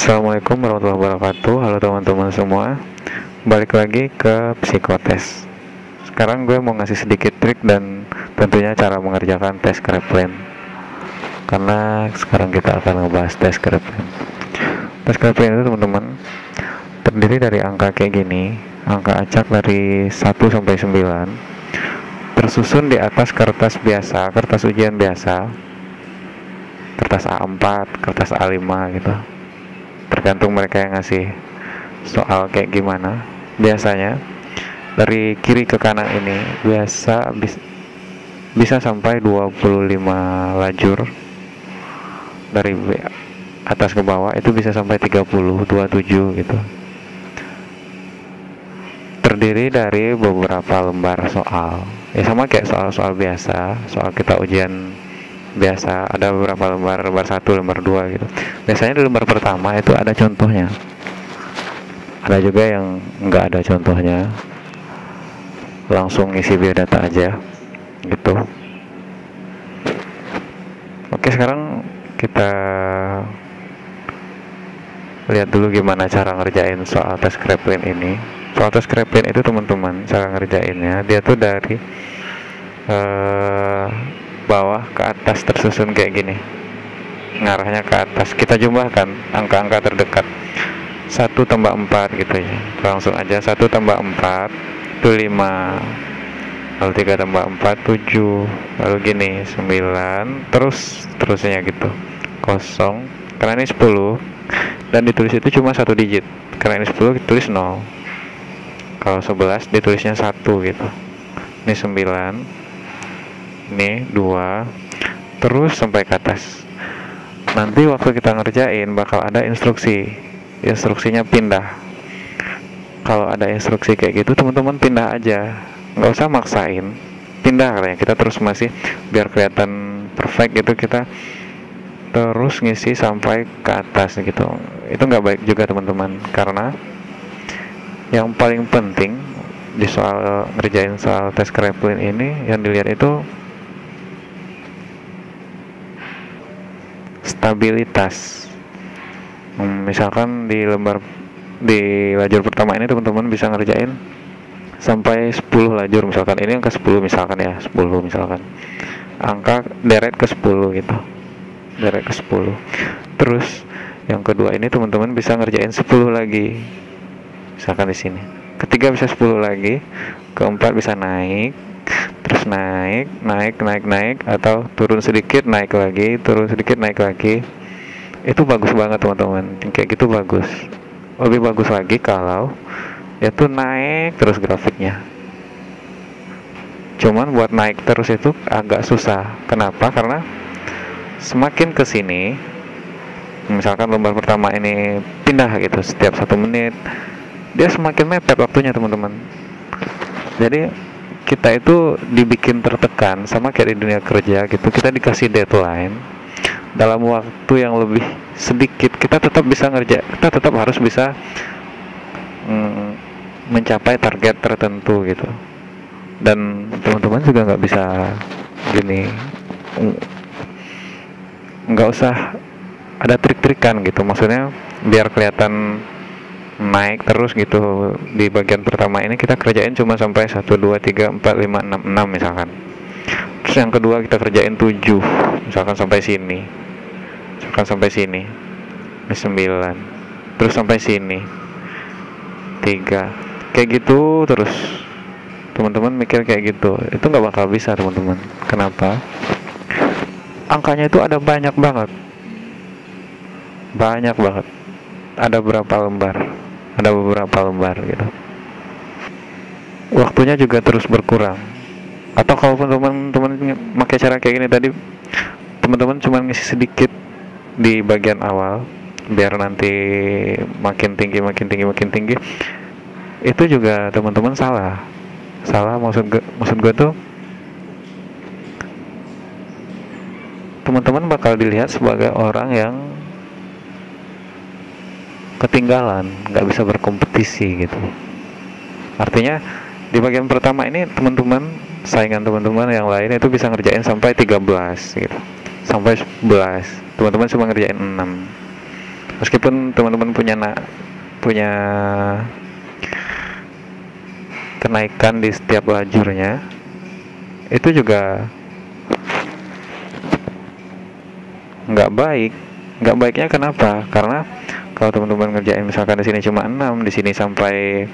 Assalamualaikum warahmatullahi wabarakatuh. Halo teman-teman semua. Balik lagi ke psikotes. Sekarang gue mau ngasih sedikit trik dan tentunya cara mengerjakan tes Kraepelin. Karena sekarang kita akan ngebahas tes Kraepelin. Tes Kraepelin itu teman-teman terdiri dari angka kayak gini, angka acak dari 1 sampai 9, tersusun di atas kertas biasa, kertas ujian biasa, kertas A4, kertas A5 gitu. Tergantung mereka yang ngasih soal kayak gimana. Biasanya dari kiri ke kanan ini bisa sampai 25 lajur. Dari atas ke bawah itu bisa sampai 27 gitu. Terdiri dari beberapa lembar soal. Ya sama kayak soal-soal biasa, soal kita ujian biasa, ada beberapa lembar, lembar 1, lembar 2 gitu. Biasanya di lembar pertama itu ada contohnya. Ada juga yang nggak ada contohnya, langsung isi biodata aja gitu. Oke, sekarang kita lihat dulu gimana cara ngerjain soal tes Kraepelin ini. Soal tes Kraepelin itu teman-teman, cara ngerjainnya dia tuh dari bawah ke atas tersusun kayak gini, ngarahnya ke atas. Kita jumlahkan angka-angka terdekat, 1 tambah 4 gitu ya, langsung aja. 1 tambah 4 itu 5, lalu 3 tambah 4 7, lalu gini 9, terusnya gitu. 0 karena ini 10 dan ditulis itu cuma 1 digit, karena ini 10 ditulis 0. Kalau 11 ditulisnya 1 gitu. Ini 9, ini 2, terus sampai ke atas. Nanti waktu kita ngerjain bakal ada instruksinya pindah. Kalau ada instruksi kayak gitu teman-teman pindah aja, nggak usah maksain, pindah katanya. Kita terus masih biar kelihatan perfect gitu, kita terus ngisi sampai ke atas gitu. Itu nggak baik juga teman-teman, karena yang paling penting di soal ngerjain soal tes Kraepelin ini yang dilihat itu stabilitas. Misalkan di lajur pertama ini teman-teman bisa ngerjain sampai 10 lajur, misalkan ini angka 10 misalkan ya, 10 misalkan angka deret ke 10 gitu, deret ke 10. Terus yang kedua ini teman-teman bisa ngerjain 10 lagi, misalkan di sini. Ketiga bisa 10 lagi, keempat bisa naik, terus naik, atau turun sedikit naik lagi, turun sedikit naik lagi. Itu bagus banget teman-teman, kayak gitu bagus. Lebih bagus lagi kalau itu naik terus grafiknya. Cuman buat naik terus itu agak susah. Kenapa? Karena semakin ke sini, misalkan lembar pertama ini pindah gitu setiap 1 menit, dia semakin mepet waktunya teman-teman. Jadi kita itu dibikin tertekan, sama kayak di dunia kerja gitu. Kita dikasih deadline dalam waktu yang lebih sedikit, kita tetap bisa kita tetap harus bisa mencapai target tertentu gitu. Dan teman-teman juga nggak bisa gini, nggak usah ada trik-trikan gitu, maksudnya biar kelihatan naik terus gitu. Di bagian pertama ini kita kerjain cuma sampai 1 2 3 4 5 6 misalkan. Terus yang kedua kita kerjain 7 misalkan sampai sini. Ini 9. Terus sampai sini 3. Kayak gitu terus. Teman-teman mikir kayak gitu, itu nggak bakal bisa teman-teman. Kenapa? Angkanya itu ada banyak banget. Ada beberapa lembar gitu. Waktunya juga terus berkurang. Atau kalau teman-teman pakai cara kayak gini tadi, teman-teman cuma ngisi sedikit di bagian awal biar nanti makin tinggi, itu juga teman-teman salah. Maksud gue tuh, teman-teman bakal dilihat sebagai orang yang ketinggalan, nggak bisa berkompetisi gitu. Artinya di bagian pertama ini saingan teman-teman yang lain itu bisa ngerjain sampai 13 gitu, sampai 11, teman-teman cuma ngerjain 6. Meskipun teman-teman punya kenaikan di setiap lajurnya, itu juga nggak baik. Nggak baiknya kenapa? Karena kalau teman-teman ngerjain misalkan di sini cuma 6, di sini sampai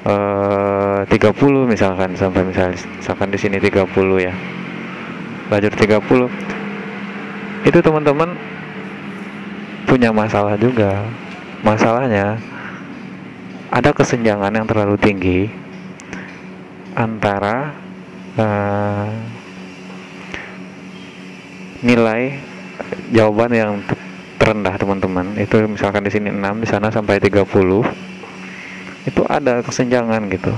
30 misalkan, misalkan di sini 30 ya, lajur 30, itu teman-teman punya masalah juga. Masalahnya ada kesenjangan yang terlalu tinggi antara nilai jawaban yang terendah teman-teman. Itu misalkan di sini 6, di sana sampai 30, itu ada kesenjangan gitu.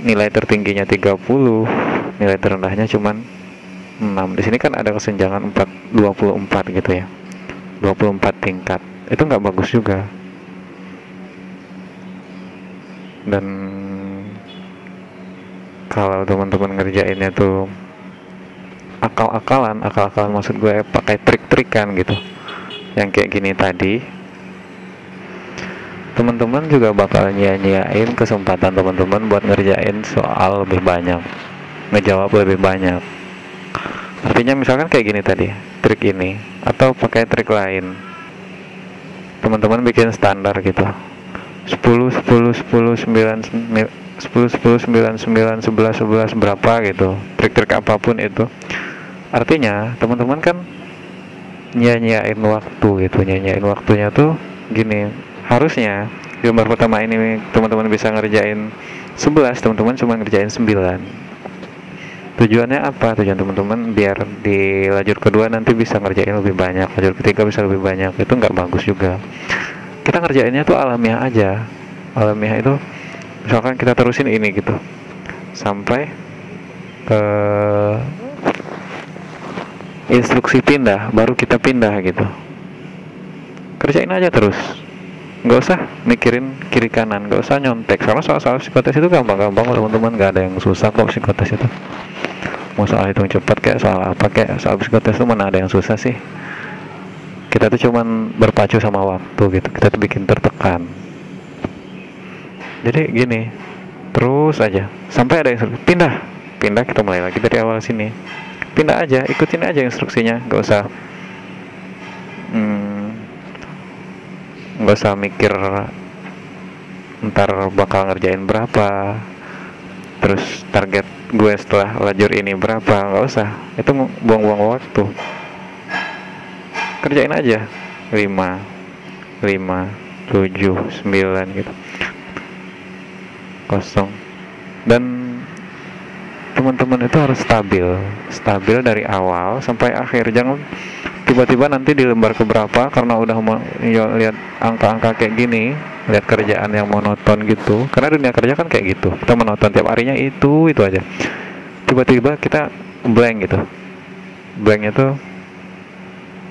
Nilai tertingginya 30, nilai terendahnya cuman 6. Di sini kan ada kesenjangan 24 gitu ya, 24 tingkat. Itu nggak bagus juga. Dan kalau teman-teman ngerjainnya tuh akal-akalan maksud gue pakai trik-trikan gitu, yang kayak gini tadi, teman-teman juga bakal nyanyain kesempatan teman-teman buat ngerjain soal lebih banyak, ngejawab lebih banyak. Artinya misalkan kayak gini tadi, trik ini, atau pakai trik lain, teman-teman bikin standar gitu, 10 10 10 9 10 10 9 9 11 11 berapa gitu, trik-trik apapun itu. Artinya teman-teman kan nyanyain waktu gitu. Nyanyain waktunya tuh gini, harusnya di lembar pertama ini teman-teman bisa ngerjain 11, teman-teman cuma ngerjain 9. Tujuannya apa? Tujuan teman-teman biar di lajur kedua nanti bisa ngerjain lebih banyak, lajur ketiga bisa lebih banyak. Itu nggak bagus juga. Kita ngerjainnya tuh alamiah aja. Alamiah itu misalkan kita terusin ini gitu sampai instruksi pindah, baru kita pindah gitu. Kerjain aja terus, nggak usah mikirin kiri kanan, nggak usah nyontek. Karena soal-soal psikotes itu gampang-gampang teman-teman, nggak ada yang susah kok psikotes itu. Mau soal hitung cepat kayak soal apa kayak soal psikotes itu mana ada yang susah sih. Kita tuh cuman berpacu sama waktu gitu, kita tuh bikin tertekan. Jadi gini, terus aja sampai ada yang pindah, kita mulai lagi dari awal sini. Pindah aja, ikutin aja instruksinya, nggak usah mikir ntar bakal ngerjain berapa, terus target gue setelah lajur ini berapa. Nggak usah, itu buang-buang waktu. Kerjain aja 5 7 9 gitu, kosong. Dan teman-teman itu harus stabil dari awal sampai akhir. Jangan tiba-tiba nanti di lembar keberapa karena udah lihat angka-angka kayak gini, lihat kerjaan yang monoton gitu. Karena dunia kerja kan kayak gitu, kita monoton tiap harinya itu aja. Tiba-tiba kita blank gitu. Blanknya tuh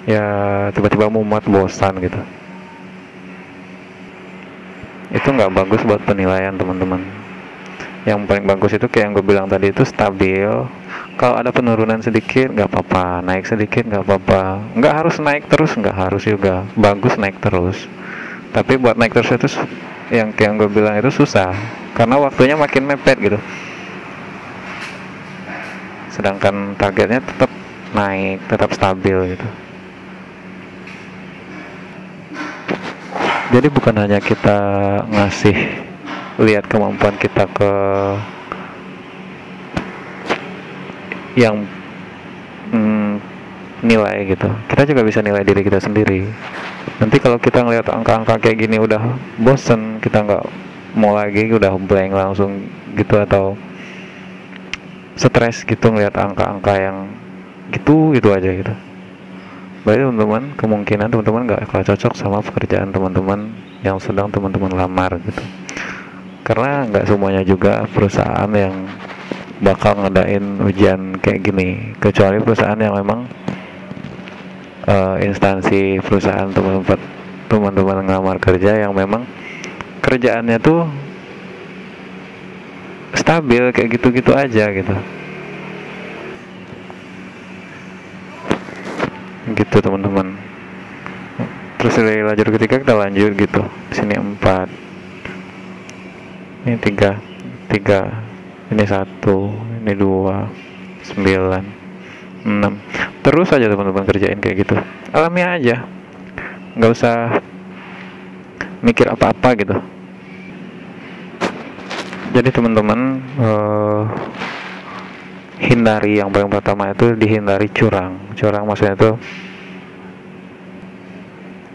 ya tiba-tiba mumet, bosan gitu. Itu nggak bagus buat penilaian teman-teman. Yang paling bagus itu kayak yang gue bilang tadi, itu stabil. Kalau ada penurunan sedikit nggak apa-apa, naik sedikit nggak apa-apa. Nggak harus naik terus, nggak harus juga. Bagus naik terus. Tapi buat naik terus itu yang kayak yang gue bilang itu susah, karena waktunya makin mepet gitu. Sedangkan targetnya tetap naik, tetap stabil gitu. Jadi bukan hanya kita ngasih lihat kemampuan kita ke yang nilai gitu, kita juga bisa nilai diri kita sendiri. Nanti kalau kita ngeliat angka-angka kayak gini udah bosen, kita nggak mau lagi, udah blank langsung gitu, atau stres gitu ngeliat angka-angka yang gitu aja gitu, berarti teman-teman kemungkinan teman-teman nggak akan cocok sama pekerjaan teman-teman yang sedang teman-teman lamar gitu. Karena nggak semuanya juga perusahaan yang bakal ngadain ujian kayak gini, kecuali perusahaan yang memang instansi perusahaan teman-teman ngelamar kerja yang memang kerjaannya tuh stabil kayak gitu-gitu aja gitu. Gitu teman-teman. terus dari lajur ketiga kita lanjut gitu. Di sini 4, ini 3, ini 1, ini 2, 9, 6. Terus aja teman-teman kerjain kayak gitu, alamiah aja, nggak usah mikir apa-apa gitu. Jadi teman-teman hindari, yang paling pertama itu dihindari curang maksudnya itu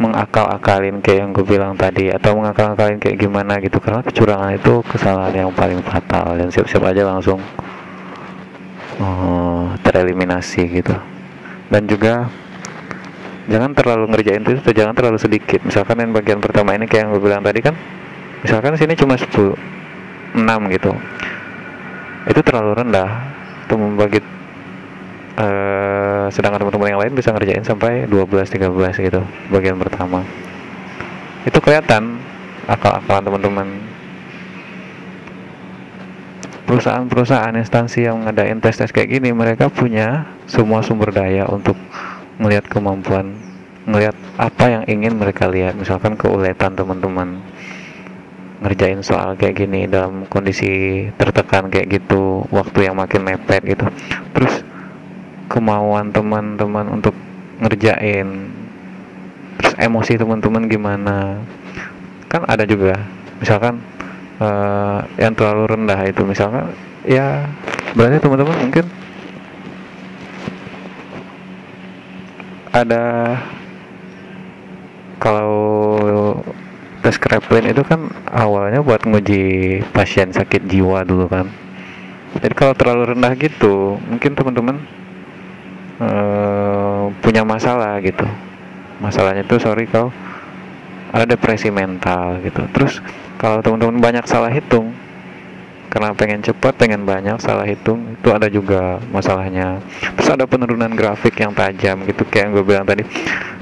mengakal-akalin kayak yang gue bilang tadi, atau mengakal-akalin kayak gimana gitu, karena kecurangan itu kesalahan yang paling fatal dan siap-siap aja langsung tereliminasi gitu. Dan juga jangan terlalu ngerjain itu, jangan terlalu sedikit. Misalkan yang bagian pertama ini kayak yang gue bilang tadi kan, misalkan sini cuma 10, 6 gitu, itu terlalu rendah untuk membagi. Sedangkan teman-teman yang lain bisa ngerjain sampai 12, 13 gitu bagian pertama. Itu kelihatan akal-akalan teman-teman. Perusahaan-perusahaan, instansi yang ngadain tes-tes kayak gini, mereka punya semua sumber daya untuk melihat kemampuan, melihat apa yang ingin mereka lihat. Misalkan keuletan teman-teman ngerjain soal kayak gini dalam kondisi tertekan kayak gitu, waktu yang makin mepet gitu. Terus kemauan teman-teman untuk ngerjain, terus emosi teman-teman gimana. Kan ada juga misalkan yang terlalu rendah itu, misalkan ya berarti teman-teman mungkin ada, kalau tes Kraepelin itu kan awalnya buat nguji pasien sakit jiwa dulu kan. Jadi kalau terlalu rendah gitu, mungkin teman-teman punya masalah gitu. Masalahnya itu kalau ada depresi mental gitu. Terus kalau teman-teman banyak salah hitung, karena pengen cepat, pengen banyak salah hitung, itu ada juga masalahnya. Terus ada penurunan grafik yang tajam gitu, kayak yang gue bilang tadi.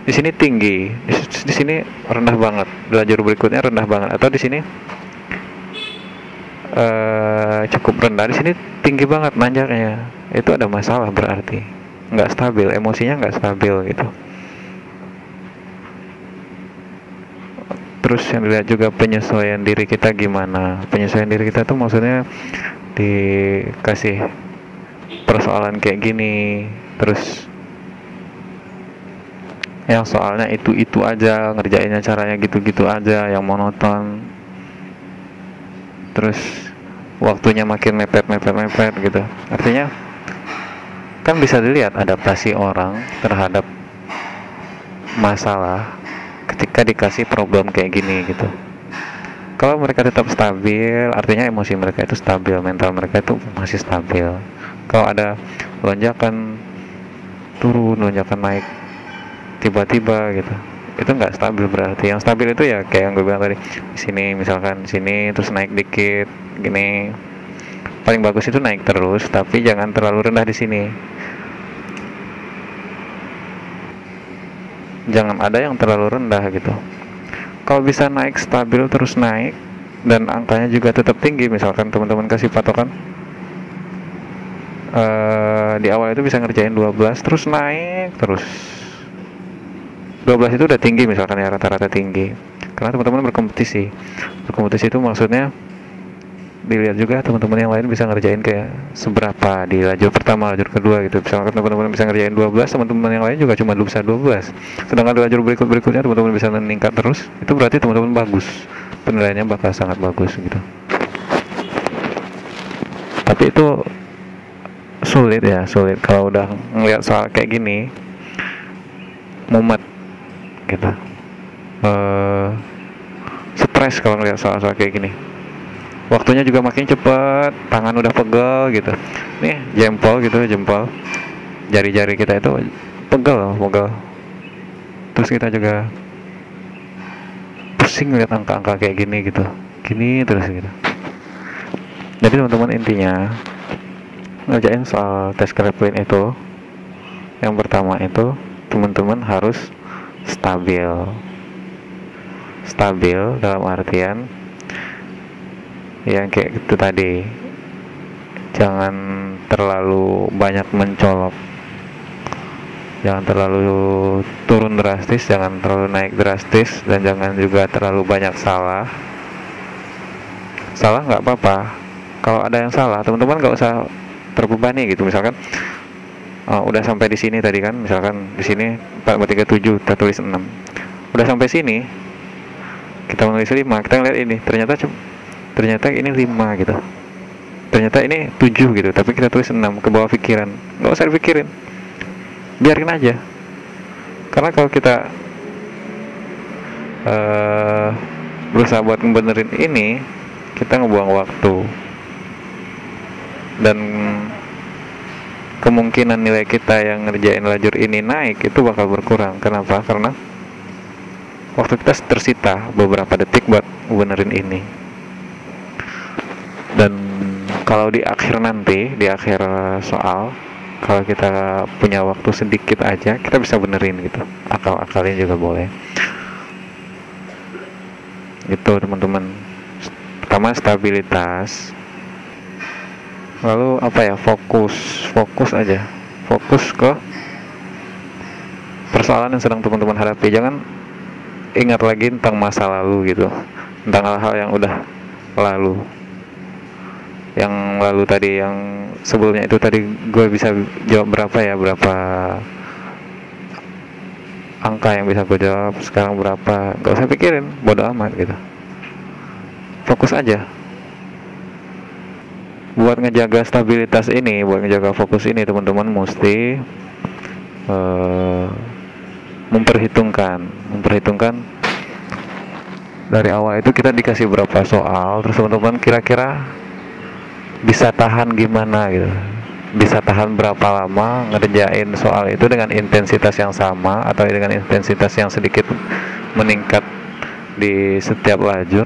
Di sini tinggi, di sini rendah banget, di lajur berikutnya rendah banget, atau di sini cukup rendah, di sini tinggi banget nanjaknya. Itu ada masalah, berarti nggak stabil, emosinya nggak stabil gitu. Terus yang dilihat juga penyesuaian diri kita gimana. Penyesuaian diri kita tuh maksudnya dikasih persoalan kayak gini, terus yang soalnya itu aja, ngerjainnya caranya gitu-gitu aja, yang monoton, terus waktunya makin mepet gitu. Artinya kan bisa dilihat adaptasi orang terhadap masalah ketika dikasih problem kayak gini gitu. Kalau mereka tetap stabil, artinya emosi mereka itu stabil, mental mereka itu masih stabil. Kalau ada lonjakan turun, lonjakan naik tiba-tiba gitu, itu nggak stabil. Berarti yang stabil itu ya kayak yang gue bilang tadi, di sini misalkan sini terus naik dikit gini. Paling bagus itu naik terus, tapi jangan terlalu rendah di sini. Jangan ada yang terlalu rendah gitu. Kalau bisa naik stabil terus naik dan angkanya juga tetap tinggi, misalkan teman-teman kasih patokan di awal itu bisa ngerjain 12 terus naik terus. 12 itu udah tinggi misalkan ya, rata-rata tinggi. Karena teman-teman berkompetisi. Berkompetisi itu maksudnya dilihat juga teman-teman yang lain bisa ngerjain kayak seberapa di lajur pertama, lajur kedua gitu. Misalkan teman-teman bisa ngerjain 12, teman-teman yang lain juga cuma bisa 12. Sedangkan di lajur berikutnya teman-teman bisa meningkat terus, itu berarti teman-teman bagus. Penilaiannya bakal sangat bagus gitu. Tapi itu sulit kalau udah ngeliat soal kayak gini, mumet gitu. Stres kalau ngeliat soal-soal kayak gini. Waktunya juga makin cepet, tangan udah pegel gitu. Nih jempol, jari-jari kita itu pegel. Terus kita juga pusing lihat angka-angka kayak gini gitu, gini terus gitu. Jadi teman-teman, intinya ngerjain soal tes Kraepelin itu, yang pertama itu teman-teman harus stabil dalam artian yang kayak gitu tadi, jangan terlalu banyak mencolok, jangan terlalu turun drastis, jangan terlalu naik drastis, dan jangan juga terlalu banyak salah. Salah nggak apa-apa, kalau ada yang salah teman-teman nggak usah terbebani gitu. Misalkan udah sampai di sini tadi kan, misalkan di sini 4,37 kita tulis 6, udah sampai sini kita menulis 5, kita ngeliat ini ternyata ini 5 gitu, ternyata ini 7 gitu, tapi kita tulis 6, ke bawah pikiran, nggak usah dipikirin, biarin aja. Karena kalau kita berusaha buat ngebenerin ini, kita ngebuang waktu, dan kemungkinan nilai kita yang ngerjain lajur ini naik itu bakal berkurang. Kenapa? Karena waktu kita tersita beberapa detik buat benerin ini. Dan kalau di akhir nanti, di akhir soal, kalau kita punya waktu sedikit aja, kita bisa benerin gitu, akal-akalin juga boleh. Itu teman-teman. Pertama stabilitas, lalu apa ya, fokus aja, fokus ke persoalan yang sedang teman-teman hadapi. Jangan ingat lagi tentang masa lalu gitu, tentang hal-hal yang udah lalu, yang lalu tadi, yang sebelumnya itu tadi gue bisa jawab berapa angka yang bisa gue jawab, sekarang berapa, gak usah pikirin, bodo amat gitu. Fokus aja. Buat ngejaga stabilitas ini, buat ngejaga fokus ini, teman-teman mesti memperhitungkan dari awal itu kita dikasih berapa soal, terus teman-teman kira-kira bisa tahan gimana gitu, bisa tahan berapa lama ngerjain soal itu dengan intensitas yang sama atau dengan intensitas yang sedikit meningkat di setiap lajur.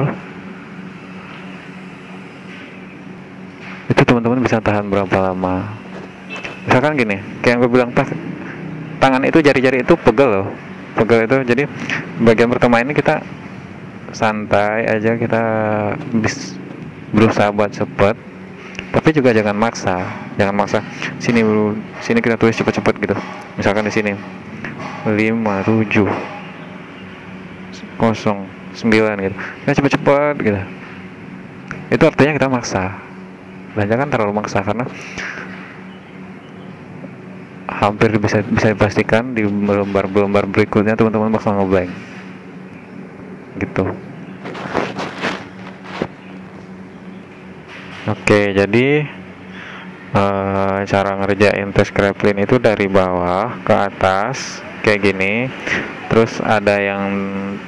Itu teman-teman bisa tahan berapa lama. Misalkan gini, kayak yang gue bilang, tangan itu, jari-jari itu pegel loh, pegel itu. Jadi bagian pertama ini kita santai aja, kita berusaha buat cepet, tapi juga jangan maksa sini kita tulis cepet-cepet gitu. Misalkan di sini 5, 7, 0, 9 gitu, ya cepet-cepet gitu. Itu artinya kita maksa. Dan jangan terlalu maksa, karena hampir bisa dipastikan di lembar berikutnya teman-teman bakal ngeblank gitu. Oke, jadi cara ngerjain tes Kraepelin itu dari bawah ke atas kayak gini. Terus ada yang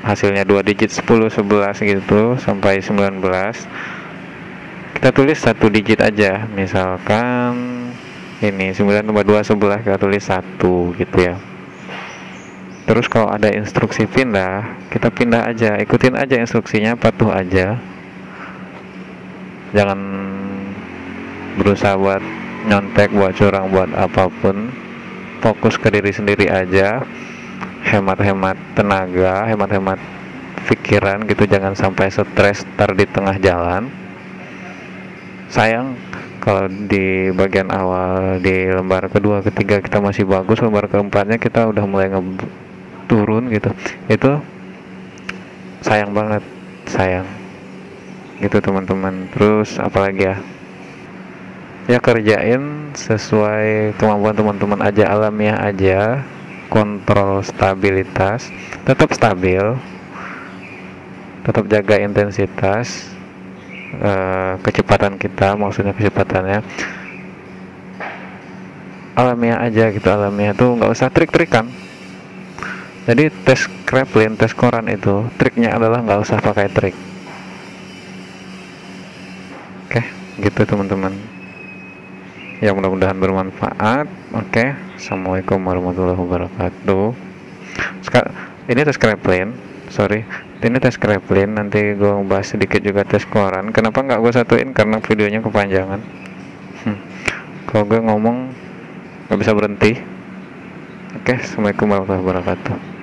hasilnya 2 digit, 10, 11 gitu sampai 19. Kita tulis 1 digit aja, misalkan ini 9 tambah 2 11, kita tulis 1 gitu ya. Terus kalau ada instruksi pindah, kita pindah aja, ikutin aja instruksinya, patuh aja, jangan berusaha buat nyontek, buat curang, buat apapun. Fokus ke diri sendiri aja, hemat-hemat tenaga, hemat-hemat pikiran gitu, jangan sampai stres tar di tengah jalan. Sayang kalau di bagian awal, di lembar kedua, ketiga kita masih bagus, lembar keempatnya kita udah mulai turun gitu. Itu sayang banget, sayang gitu teman-teman. Terus apalagi ya, kerjain sesuai kemampuan teman-teman aja, alamiah aja, kontrol stabilitas, tetap stabil, tetap jaga intensitas, kecepatan kita, maksudnya kecepatannya alamiah aja gitu. Alamiah tuh nggak usah trik-trikan. Jadi tes Kraepelin, tes koran itu triknya adalah nggak usah pakai trik. Oke, gitu teman-teman. Ya, mudah-mudahan bermanfaat. Oke, assalamualaikum warahmatullahi wabarakatuh. Ini tes Kraepelin, ini tes Kraepelin. Nanti gue bahas sedikit juga tes koran. Kenapa nggak gue satuin? Karena videonya kepanjangan. Kalau gue ngomong nggak bisa berhenti. Oke, assalamualaikum warahmatullahi wabarakatuh.